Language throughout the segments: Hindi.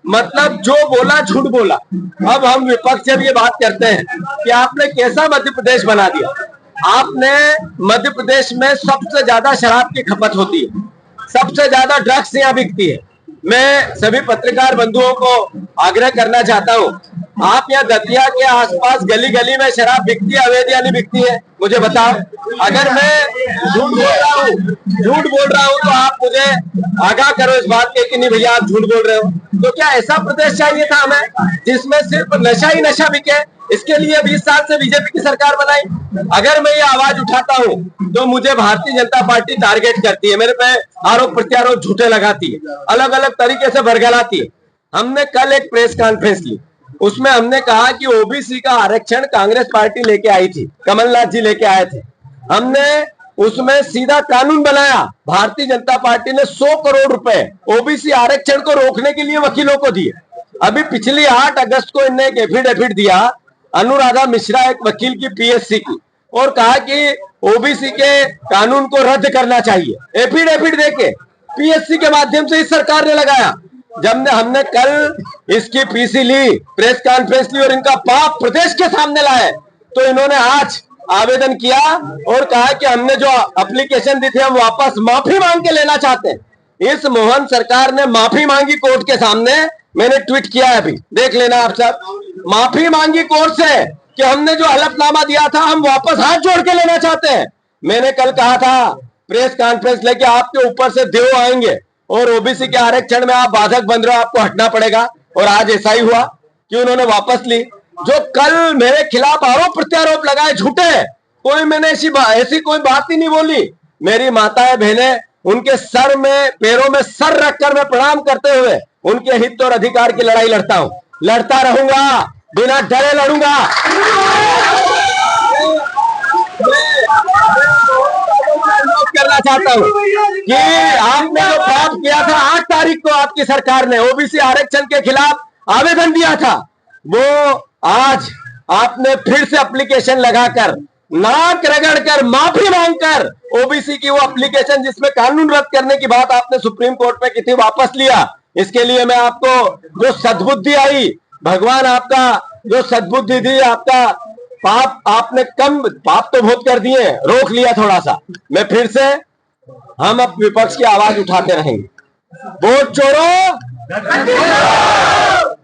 मतलब जो बोला झूठ बोला। अब हम विपक्ष जब ये बात करते हैं कि आपने कैसा मध्य प्रदेश बना दिया। आपने मध्य प्रदेश में सबसे ज्यादा शराब की खपत होती है, सबसे ज्यादा ड्रग्स यहाँ बिकती है। मैं सभी पत्रकार बंधुओं को आग्रह करना चाहता हूँ, आप यहाँ दतिया के आसपास गली गली में शराब बिकती है अवैध या नहीं बिकती है? मुझे बताओ। अगर मैं झूठ बोल रहा हूँ तो आप मुझे आगाह करो इस बात के कि नहीं भैया आप झूठ बोल रहे हो। तो क्या ऐसा प्रदेश चाहिए था हमें जिसमें सिर्फ नशा ही नशा बिके? इसके लिए 20 साल से बीजेपी की सरकार बनाई। अगर मैं ये आवाज उठाता हूँ तो मुझे भारतीय जनता पार्टी टारगेट करती है, मेरे पे आरोप प्रत्यारोप झूठे लगाती है, अलग अलग तरीके से बरगलाती है। हमने कल एक प्रेस कॉन्फ्रेंस ली, उसमें हमने कहा कि ओबीसी का आरक्षण कांग्रेस पार्टी लेके आई थी, कमलनाथ जी लेके आए थे। हमने उसमें सीधा कानून बनाया। भारतीय जनता पार्टी ने 100 करोड़ रुपए ओबीसी आरक्षण को रोकने के लिए वकीलों को दिए। अभी पिछली 8 अगस्त को इन्हें एक एफिडेविट दिया अनुराधा मिश्रा, एक वकील की पीएससी की, और कहा कि ओबीसी के कानून को रद्द करना चाहिए। एफिडेविट देके पीएससी के माध्यम से इस सरकार ने लगाया। जब हमने कल इसकी पीसी ली, प्रेस कॉन्फ्रेंस ली और इनका पाप प्रदेश के सामने लाए, तो इन्होंने आज आवेदन किया और कहा कि हमने जो एप्लीकेशन दी थी हम वापस माफी मांग के लेना चाहते हैं। इस मोहन सरकार ने माफी मांगी कोर्ट के सामने, मैंने ट्वीट किया है, अभी देख लेना आप सब। माफी मांगी कोर्ट से कि हमने जो हलफनामा दिया था हम वापस हाथ जोड़ के लेना चाहते हैं। मैंने कल कहा था प्रेस कॉन्फ्रेंस लेके आपके ऊपर से देव आएंगे और ओबीसी के आरक्षण में आप बाधक बन रहे हो, आपको हटना पड़ेगा। और आज ऐसा ही हुआ कि उन्होंने वापस ली। जो कल मेरे खिलाफ आरोप प्रत्यारोप लगाए झूठे, कोई मैंने ऐसी कोई बात ही नहीं बोली। मेरी माताएं बहनें, उनके सर में पैरों में सर रखकर मैं प्रणाम करते हुए उनके हित और अधिकार की लड़ाई लड़ता हूं, लड़ता रहूंगा, बिना डरे लड़ूंगा। करना चाहता हूं कि आपने जो पाप किया था 8 तारीख को आपकी सरकार ने ओबीसी आरक्षण के खिलाफ आवेदन दिया था, वो आज आपने फिर से एप्लीकेशन लगाकर नाक रगड़कर माफी मांगकर ओबीसी की वो एप्लीकेशन जिसमें कानून रद्द करने की बात आपने सुप्रीम कोर्ट में की थी वापस लिया। इसके लिए मैं आपको जो सद्बुद्धि आई, भगवान आपका जो सद्बुद्धि दी, आपका पाप आपने कम, पाप तो बहुत कर दिए, रोक लिया थोड़ा सा। मैं फिर से हम अब विपक्ष की आवाज उठाते रहेंगे। वोट चोरो,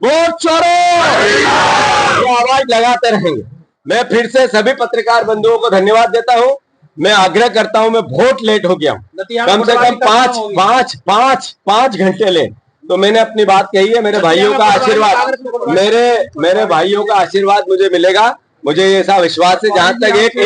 वोट चोरो, ये आवाज लगाते रहेंगे। मैं फिर से सभी पत्रकार बंधुओं को धन्यवाद देता हूं। मैं आग्रह करता हूं, मैं बहुत लेट हो गया हूं, कम से कम 5 घंटे लेट। तो मैंने अपनी बात कही है। मेरे भाइयों का आशीर्वाद, मेरे भाइयों का आशीर्वाद मुझे मिलेगा, मुझे ऐसा विश्वास है। जहां तक एक